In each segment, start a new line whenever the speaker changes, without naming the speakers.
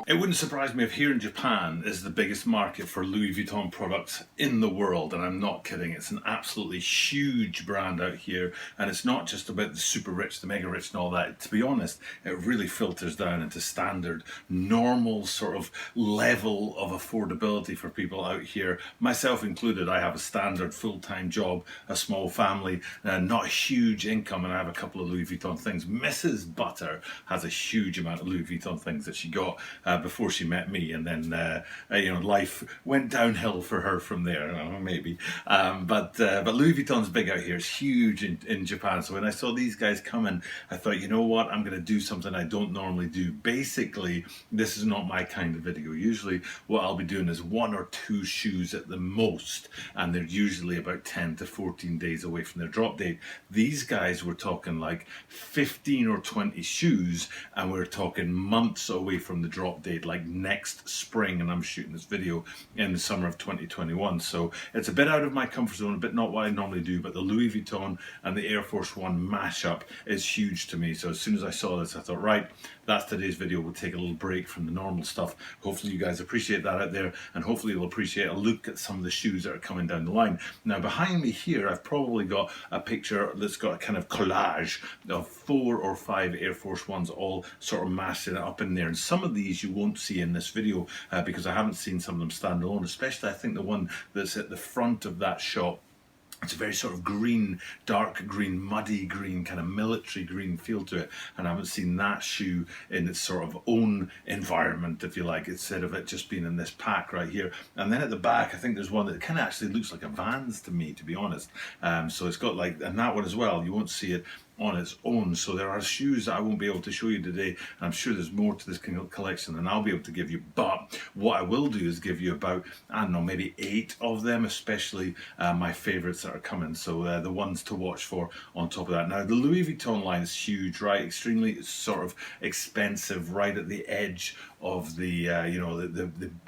It wouldn't surprise me if here in Japan is the biggest market for Louis Vuitton products in the world, and I'm not kidding. It's an absolutely huge brand out here, and it's not just about the super rich, the mega rich and all that. To be honest, it really filters down into standard, normal sort of level of affordability for people out here, myself included. I have a standard full-time job, a small family, not a huge income, and I have a couple of Louis Vuitton things. Mrs. Butter has a huge amount of Louis Vuitton things that she got before she met me, and then life went downhill for her from there. I don't know, maybe, but Louis Vuitton's big out here. It's huge in Japan. So when I saw these guys coming, I thought, you know what, I'm going to do something I don't normally do. Basically, this is not my kind of video. Usually, what I'll be doing is 1 or 2 shoes at the most, and they're usually about 10 to 14 days away from their drop date. These guys were talking like 15 or 20 shoes, and we're talking months away from the drop date, like next spring, and I'm shooting this video in the summer of 2021. So it's a bit out of my comfort zone, a bit not what I normally do, but the Louis Vuitton and the Air Force One mashup is huge to me. So as soon as I saw this, I thought, right, that's today's video. We'll take a little break from the normal stuff. Hopefully you guys appreciate that out there, and hopefully you'll appreciate a look at some of the shoes that are coming down the line. Now behind me here, I've probably got a picture that's got a kind of collage of 4 or 5 Air Force Ones all sort of mashed up in there, and some of these you won't see in this video because I haven't seen some of them stand alone, especially I think the one that's at the front of that shot. It's a very sort of green, dark green, muddy green, kind of military green feel to it, and I haven't seen that shoe in its sort of own environment, if you like, instead of it just being in this pack right here. And then at the back, I think there's one that kind of actually looks like a Vans to me, to be honest. So it's got like, and that one as well, you won't see it on its own. So there are shoes that I won't be able to show you today, and I'm sure there's more to this collection than I'll be able to give you, but what I will do is give you about, I don't know, maybe 8 of them, especially my favorites that are coming, so the ones to watch for on top of that. Now the Louis Vuitton line is huge, right? Extremely sort of expensive, right at the edge of the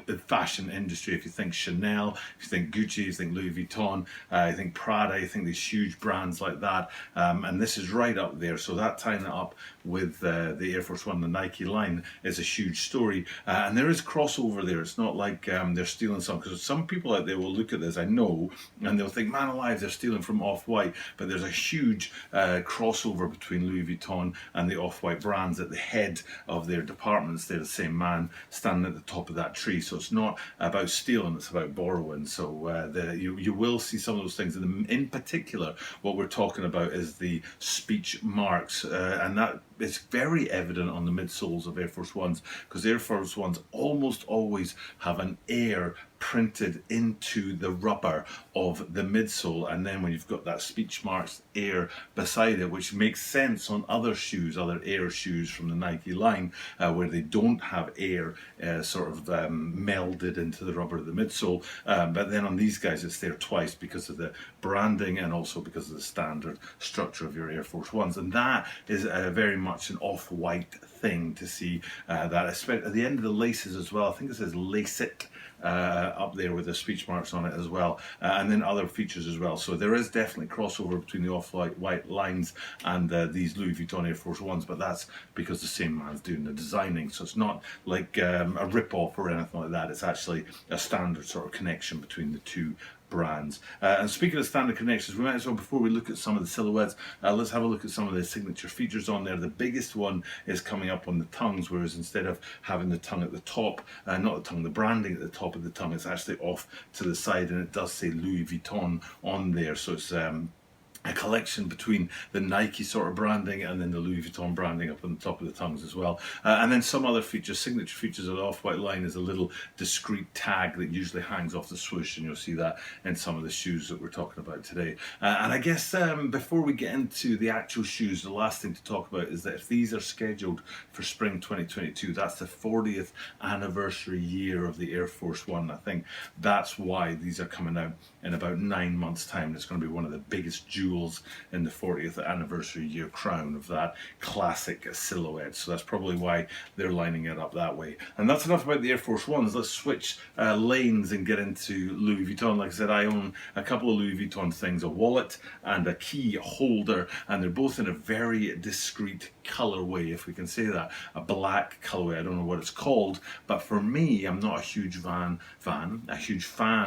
the fashion industry. If you think Chanel, if you think Gucci, you think Louis Vuitton, you think Prada, you think these huge brands like that, and this is right up there. So that tying it up with the Air Force One, the Nike line, is a huge story, and there is crossover there. It's not like they're stealing some, because some people out there will look at this, I know, and they'll think, man alive, they're stealing from Off-White, but there's a huge crossover between Louis Vuitton and the Off-White brands. At the head of their departments, they're the same man standing at the top of that tree. So it's not about stealing, it's about borrowing. So you will see some of those things. In particular, what we're talking about is the speech marks, and that is very evident on the midsoles of Air Force Ones, because Air Force Ones almost always have an air printed into the rubber of the midsole, and then when you've got that speech marks air beside it, which makes sense on other shoes, other air shoes from the Nike line, where they don't have air melded into the rubber of the midsole, but then on these guys it's there twice because of the branding and also because of the standard structure of your Air Force Ones. And that is very much an Off-White thing to see, that especially at the end of the laces as well. I think it says lace it up there with the speech marks on it as well, and then other features as well. So there is definitely crossover between the Off-White lines and these Louis Vuitton Air Force Ones, but that's because the same man's doing the designing. So it's not like a rip-off or anything like that. It's actually a standard sort of connection between the two brands. And speaking of standard connections, we might as well, before we look at some of the silhouettes, let's have a look at some of the signature features on there. The biggest one is coming up on the tongues, whereas instead of having the tongue at the top, not the tongue, the branding at the top of the tongue, it's actually off to the side, and it does say Louis Vuitton on there. So it's a collection between the Nike sort of branding and then the Louis Vuitton branding up on the top of the tongues as well. And then some other features, signature features of the Off-White line is a little discreet tag that usually hangs off the swoosh, and you'll see that in some of the shoes that we're talking about today. And I guess before we get into the actual shoes, the last thing to talk about is that if these are scheduled for spring 2022, that's the 40th anniversary year of the Air Force One. I think that's why these are coming out in about 9 months' time. It's going to be one of the biggest jewels jewels in the 40th anniversary year crown of that classic silhouette. So that's probably why they're lining it up that way. And that's enough about the Air Force Ones. Let's switch lanes and get into Louis Vuitton. Like I said, I own a couple of Louis Vuitton things, a wallet and a key holder, and they're both in a very discreet colorway, if we can say that, a black colorway. I don't know what it's called, but for me, I'm not a huge fan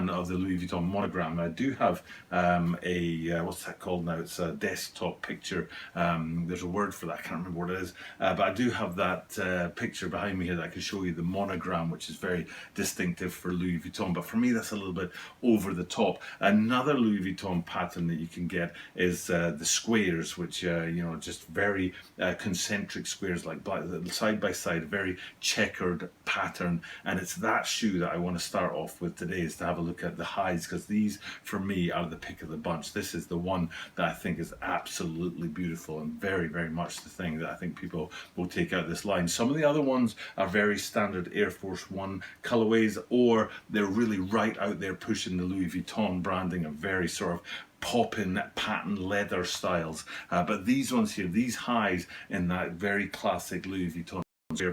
of the Louis Vuitton monogram. I do have what's that called now? It's a desktop picture. There's a word for that. I can't remember what it is, but I do have that picture behind me here that I can show you, the monogram, which is very distinctive for Louis Vuitton. But for me, that's a little bit over the top. Another Louis Vuitton pattern that you can get is the squares, which just very concentric squares, like side by side, very checkered pattern. And it's that shoe that I want to start off with today, is to have a look at the highs, because these for me are the pick of the bunch. This is the one that I think is absolutely beautiful and very, very much the thing that I think people will take out this line. Some of the other ones are very standard Air Force One colorways, or they're really right out there pushing the Louis Vuitton branding and very sort of pop-in patent leather styles. But these ones here, these highs in that very classic Louis Vuitton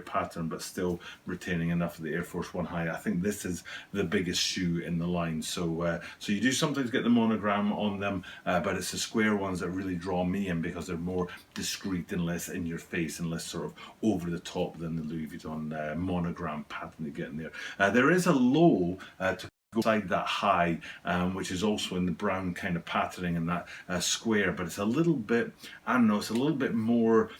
pattern, but still retaining enough of the Air Force One high. I think this is the biggest shoe in the line. So you do sometimes get the monogram on them, but it's the square ones that really draw me in, because they're more discreet and less in your face and less sort of over the top than the Louis Vuitton monogram pattern you get in there. There is a low to go beside that high, which is also in the brown kind of patterning and that square, but it's a little bit, I don't know, it's a little bit more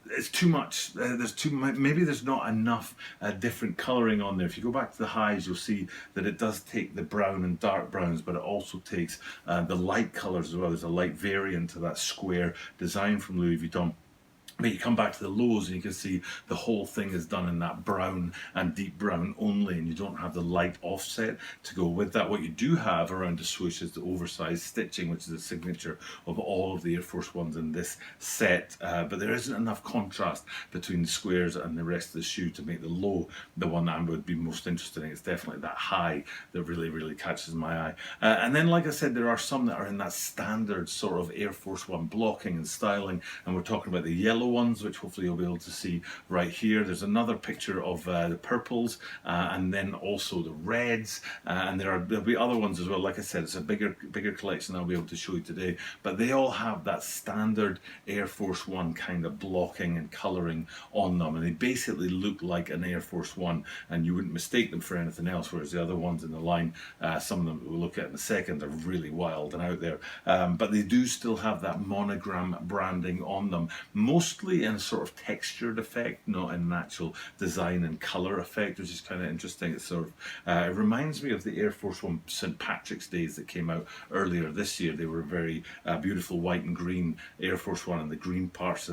it's too much. Maybe there's not enough different colouring on there. If you go back to the highs, you'll see that it does take the brown and dark browns, but it also takes the light colours as well. There's a light variant to that square design from Louis Vuitton. But you come back to the lows and you can see the whole thing is done in that brown and deep brown only, and you don't have the light offset to go with that. What you do have around the swoosh is the oversized stitching, which is a signature of all of the Air Force Ones in this set. But there isn't enough contrast between the squares and the rest of the shoe to make the low the one that I would be most interested in. It's definitely that high that really, really catches my eye. And then, like I said, there are some that are in that standard sort of Air Force One blocking and styling, and we're talking about the yellow ones, which hopefully you'll be able to see right here. There's another picture of the purples, and then also the reds, and there'll be other ones as well. Like I said, it's a bigger collection I'll be able to show you today, but they all have that standard Air Force One kind of blocking and colouring on them, and they basically look like an Air Force One, and you wouldn't mistake them for anything else, whereas the other ones in the line, some of them we'll look at in a second, are really wild and out there, but they do still have that monogram branding on them, mostly in a sort of textured effect, not in an actual design and colour effect, which is kind of interesting. It's sort of it reminds me of the Air Force One St. Patrick's Days that came out earlier this year. They were very beautiful white and green Air Force One, and the green parts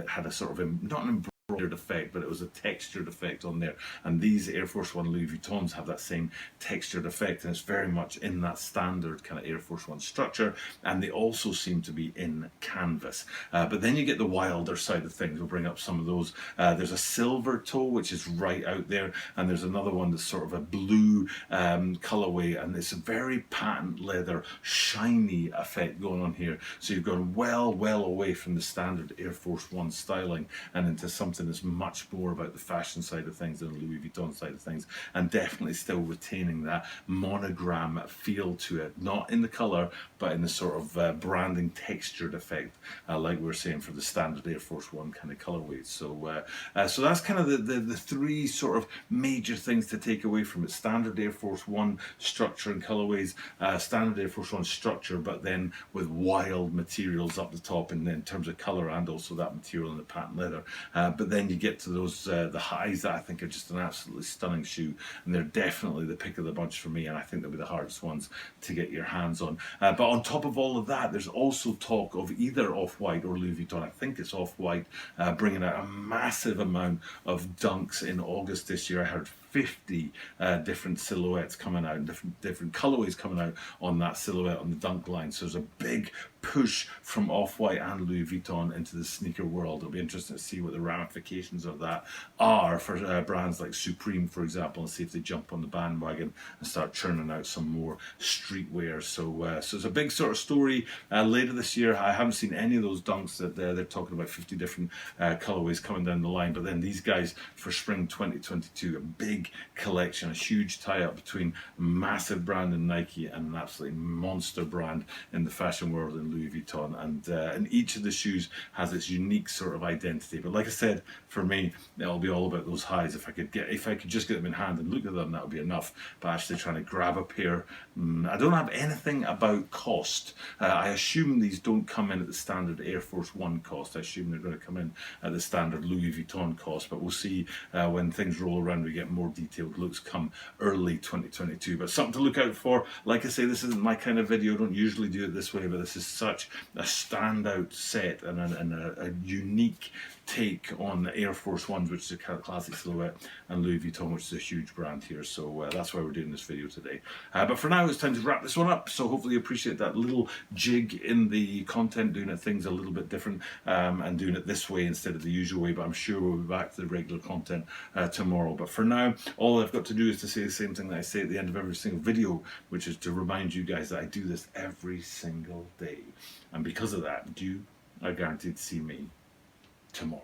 had a sort of not an embroidered effect, but it was a textured effect on there, and these Air Force One Louis Vuittons have that same textured effect, and it's very much in that standard kind of Air Force One structure, and they also seem to be in canvas, but then you get the wilder side of things. We'll bring up some of those. There's a silver toe, which is right out there, and there's another one that's sort of a blue colorway, and it's a very patent leather shiny effect going on here, so you've gone well away from the standard Air Force One styling and into something that's much more about the fashion side of things than the Louis Vuitton side of things, and definitely still retaining that monogram feel to it, not in the colour but in the sort of branding textured effect, like we were saying for the standard Air Force One kind of colourways. So that's kind of the three sort of major things to take away from it: standard Air Force One structure and colourways, standard Air Force One structure, but then with wild materials up the top in terms of colour, and also that material in the patent leather. But then you get to those the highs that I think are just an absolutely stunning shoe, and they're definitely the pick of the bunch for me, and I think they'll be the hardest ones to get your hands on. But on top of all of that, there's also talk of either Off-White or Louis Vuitton, I think it's Off-White, bringing out a massive amount of dunks in August this year. I heard 50 different silhouettes coming out, and different colorways coming out on that silhouette on the dunk line. So there's a big push from Off-White and Louis Vuitton into the sneaker world. It'll be interesting to see what the ramifications of that are for brands like Supreme, for example, and see if they jump on the bandwagon and start churning out some more streetwear. So it's a big sort of story later this year. I haven't seen any of those dunks that they're talking about 50 different colorways coming down the line, but then these guys for spring 2022, a big collection, a huge tie-up between a massive brand in Nike and an absolutely monster brand in the fashion world in Louis Vuitton, and each of the shoes has its unique sort of identity. But like I said, for me, it'll be all about those highs. If I could just get them in hand and look at them, that would be enough. But actually trying to grab a pair, I don't have anything about cost. I assume these don't come in at the standard Air Force One cost. I assume they're going to come in at the standard Louis Vuitton cost. But we'll see when things roll around. We get more detailed looks come early 2022. But something to look out for. Like I say, this isn't my kind of video. I don't usually do it this way, but this is such a standout set and a unique take on the Air Force Ones, which is a classic silhouette, and Louis Vuitton, which is a huge brand here. So that's why we're doing this video today. But for now, it's time to wrap this one up. So hopefully you appreciate that little jig in the content, doing things a little bit different and doing it this way instead of the usual way. But I'm sure we'll be back to the regular content tomorrow. But for now, all I've got to do is to say the same thing that I say at the end of every single video, which is to remind you guys that I do this every single day. And because of that, you are guaranteed to see me tomorrow.